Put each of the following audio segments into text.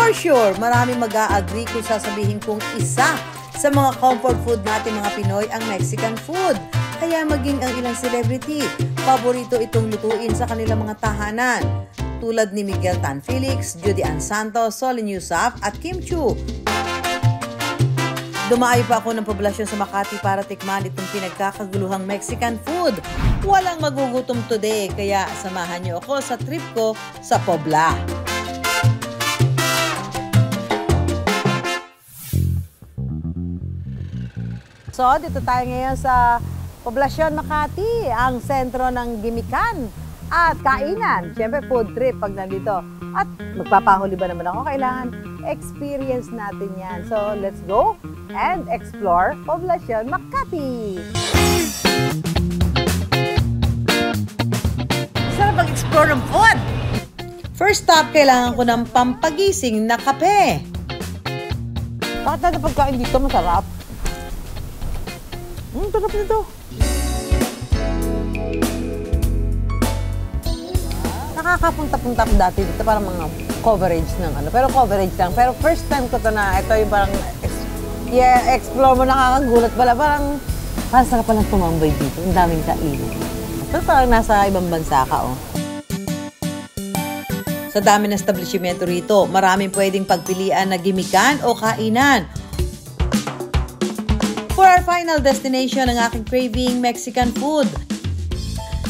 For sure, maraming mag-a-agree kung sasabihin kong isa sa mga comfort food natin mga Pinoy ang Mexican food. Kaya maging ang ilang celebrity, paborito itong lutuin sa kanilang mga tahanan. Tulad ni Miguel Tan Felix, Judy Ann Santos, Solen Yusuf at Kim Chiu. Dumayo pa ako ng poblasyon sa Makati para tikman itong pinagkakaguluhang Mexican food. Walang magugutom today, kaya samahan niyo ako sa trip ko sa Pobla. So, dito tayo ngayon sa Poblasyon Makati, ang sentro ng gimikan at kainan. Siyempre, food trip pag nandito. At magpapahuli ba naman ako? Kailangan experience natin yan. So, let's go and explore Poblasyon Makati. Sarap mag-explore ng food! First stop, kailangan ko ng pampagising na kape. Bakit na pagkain dito masarap? Sarap nito. Nakakapunta-punta ko dati dito parang mga coverage ng ano. Pero coverage lang. Pero first time ko to na ito yung parang explore mo, nakakagulat pala. Parang sarap palang tumambay dito. Ang daming kainan. Pero parang nasa ibang bansa ka, oh. Sa dami ng establishmento rito, maraming pwedeng pagpilian na gimikan o kainan. For our final destination, ang aking craving, Mexican food.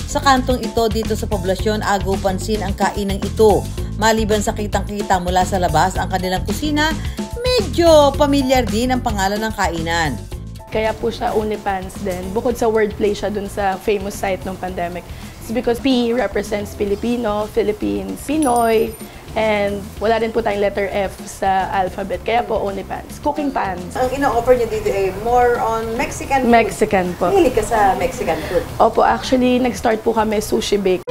Sa kantong ito, dito sa poblasyon, agaw pansin ang kainang ito. Maliban sa kitang-kita mula sa labas ang kanilang kusina, medyo pamilyar din ang pangalan ng kainan. Kaya po siya OnlyFans din. Bukod sa wordplay siya dun sa famous site ng pandemic. It's because P represents Filipino, Philippines, Pinoy, and wala rin po tayong letter F sa alphabet. Kaya po OnlyFans. Cooking pans. Ang ino-offer niyo dito ay more on Mexican food. Mexican po. Hilig ka sa Mexican food? Opo, actually, nag-start po kami sushi bake.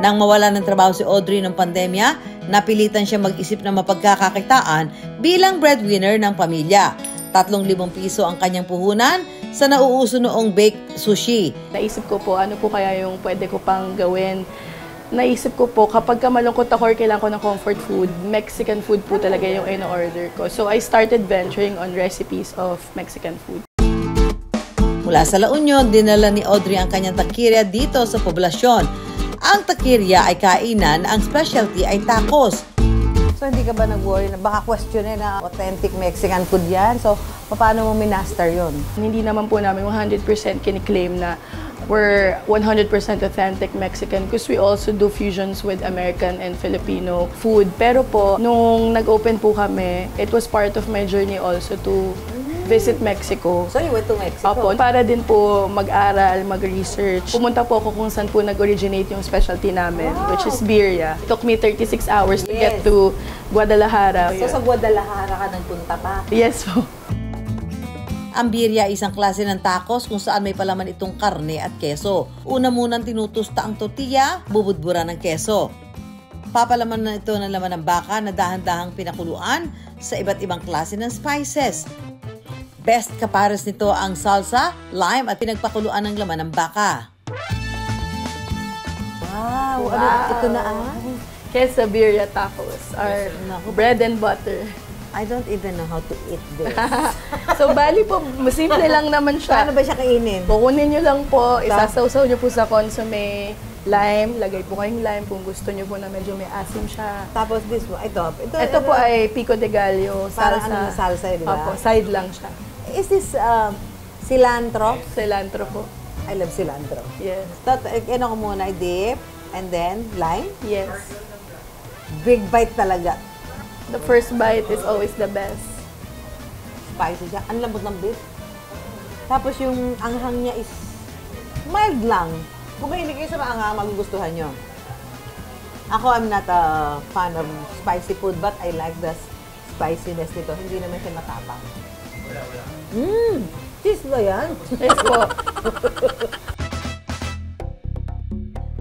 Nang mawala ng trabaho si Audrey ng pandemya, napilitan siya mag-isip na mapagkakakitaan bilang breadwinner ng pamilya. 3,000 piso ang kanyang puhunan sa nauuso noong baked sushi. Naisip ko po, ano po kaya yung pwede ko pang gawin. Naisip ko po, kapag malungkot ako or kailangan ko ng comfort food, Mexican food po talaga yung ino-order ko. So I started venturing on recipes of Mexican food. Mula sa La Union, dinala ni Audrey ang kanyang takirya dito sa poblasyon. Ang takirya ay kainan, ang specialty ay tacos. So hindi ka ba nag-worry na baka questionin na authentic Mexican food yan? So paano mo minaster yun? Hindi naman po namin 100% kiniklaim na we're 100% authentic Mexican because we also do fusions with American and Filipino food. Pero po, nung nag-open po kami, it was part of my journey also to visit Mexico. So you went to Mexico? Opo, para din po mag-aral, mag-research. Pumunta po ako kung saan po nag-originate yung specialty namin, which is birria. It took me 36 hours to get to Guadalajara. So sa Guadalajara ka nagpunta pa? Yes po. Ang birria ay isang klase ng tacos kung saan may palaman itong karne at keso. Una munang tinutusta ang tortilla, bubudbura ng keso. Papalaman na ito ng laman ng baka na dahan-dahang pinakuluan sa iba't ibang klase ng spices. Best kapares nito ang salsa, lime at pinagpakuluan ng laman ng baka. Wow! Ito na Quesabirria tacos are bread and butter. I don't even know how to eat this. So, bali po, simple lang naman siya. Paano ba siya kainin? Kukunin nyo lang po, isasawsaw nyo po sa consomme, lime, lagay po kayong lime kung gusto nyo po na medyo may asim siya. Tapos this one, ito po ay pico de gallo, salsa. Parang salsa, di ba? Opo, side lang siya. Is this cilantro? Cilantro po. I love cilantro. Yes. Ano ko muna, dip, and then lime? Yes. Big bite talaga. The first bite is always the best. Spicy siya. Ang lambot ng beef. Tapos yung anghang niya is mild lang. Kung hindi kayo sa maanghang, magugustuhan nyo. Ako, I'm not a fan of spicy food, but I like the spiciness nito. Hindi naman siya matapang. Cheese ba yan? Yes po.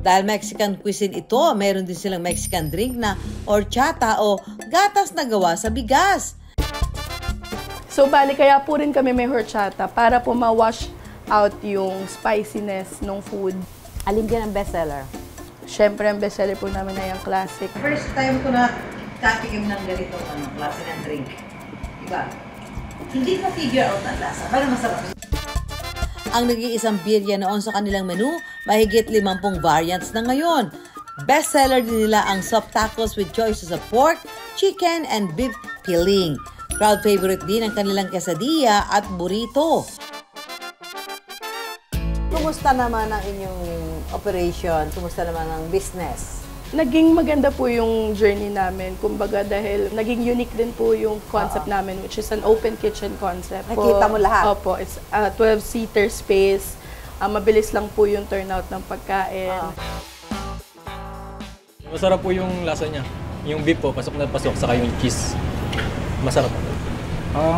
Dahil Mexican cuisine ito, meron din silang Mexican drink na horchata o gatas na gawa sa bigas. So, bali, kaya po rin kami may horchata para po ma-wash out yung spiciness ng food. Alin dyan ang bestseller? Siyempre, ang bestseller po namin ay ang classic. First time ko na katikim ng ganitong klase ng drink. Diba? Hindi ko figure out ang lasa. Pero masarap. Ang nag-iisang birya noon sa kanilang menu, mahigit 50 variants na ngayon. Bestseller din nila ang soft tacos with choices of pork, chicken, and beef filling. Crowd favorite din ang kanilang quesadilla at burrito. Kumusta naman ang inyong operation? Kumusta naman ang business? Naging maganda po yung journey namin. Kumbaga dahil naging unique din po yung concept namin, which is an open kitchen concept. Nakita mo lahat? Opo. It's a 12-seater space. Mabilis lang po yung turnout ng pagkain. Masarap po yung lasa niya. Yung beef po, pasok na pasok, saka yung cheese. Masarap po.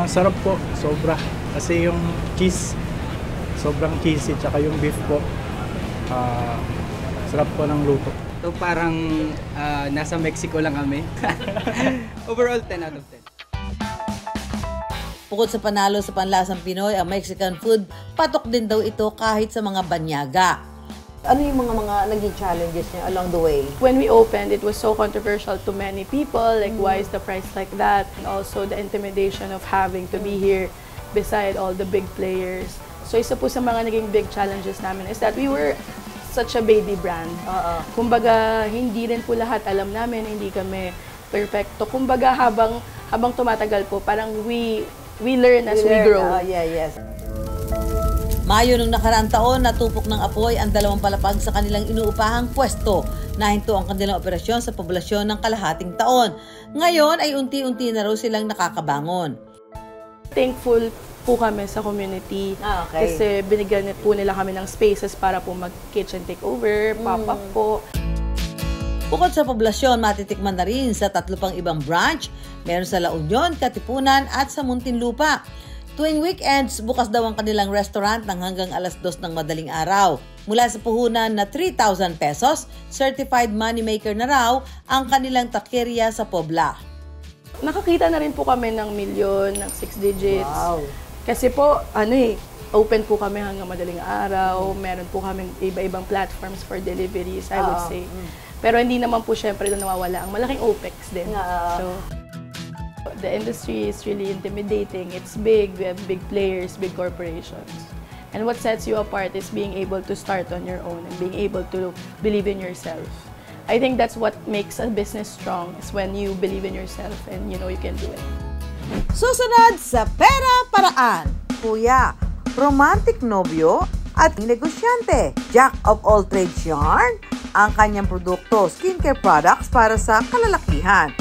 Sarap po, sobra. Kasi yung cheese, sobrang cheesy, tsaka yung beef po, sarap po ng luto. So parang nasa Mexico lang kami. Overall, 10 out of 10. Bukod sa panalo sa panlasang Pinoy, ang Mexican food, patok din daw ito kahit sa mga banyaga. Ano yung mga naging challenges niya along the way? When we opened, it was so controversial to many people. Like, why is the price like that? And also the intimidation of having to be here beside all the big players. So isa po sa mga naging big challenges namin is that we were such a baby brand. Kumbaga, hindi rin po lahat alam namin, hindi kami perfecto. Kumbaga, habang tumatagal po, parang we learn as we grow. Yes. Mayo nung nakaraang taon, natupok ng apoy ang 2 palapag sa kanilang inuupahang pwesto. Nahinto ang kanilang operasyon sa poblasyon ng kalahating taon. Ngayon ay unti-unti na raw silang nakakabangon. Thankful po kami sa community. Kasi binigyan po nila kami ng spaces para po mag-kitchen takeover, pop-up po. Bukod sa poblasyon, matitikman na rin sa 3 pang ibang branch. Meron sa La Union, Katipunan at sa Muntinlupa. Tuwing weekends, bukas daw ang kanilang restaurant ng hanggang alas 2 ng madaling araw. Mula sa puhunan na 3,000 pesos, certified moneymaker na raw ang kanilang taqueria sa Pobla. Nakakita na rin po kami ng milyon, ng 6 digits. Wow. Kasi po, open po kami hanggang madaling araw. Meron po kami iba-ibang platforms for deliveries, I would say. Pero hindi naman po syempre doon nawawala ang malaking OPEX din. So, the industry is really intimidating. It's big. We have big players, big corporations. And what sets you apart is being able to start on your own and being able to believe in yourself. I think that's what makes a business strong, is when you believe in yourself and you know you can do it. Susunod sa Pera Paraan, Kuya, romantic nobyo at negosyante. Jack of all trades yarn, ang kanyang produkto, skincare products para sa kalalakihan.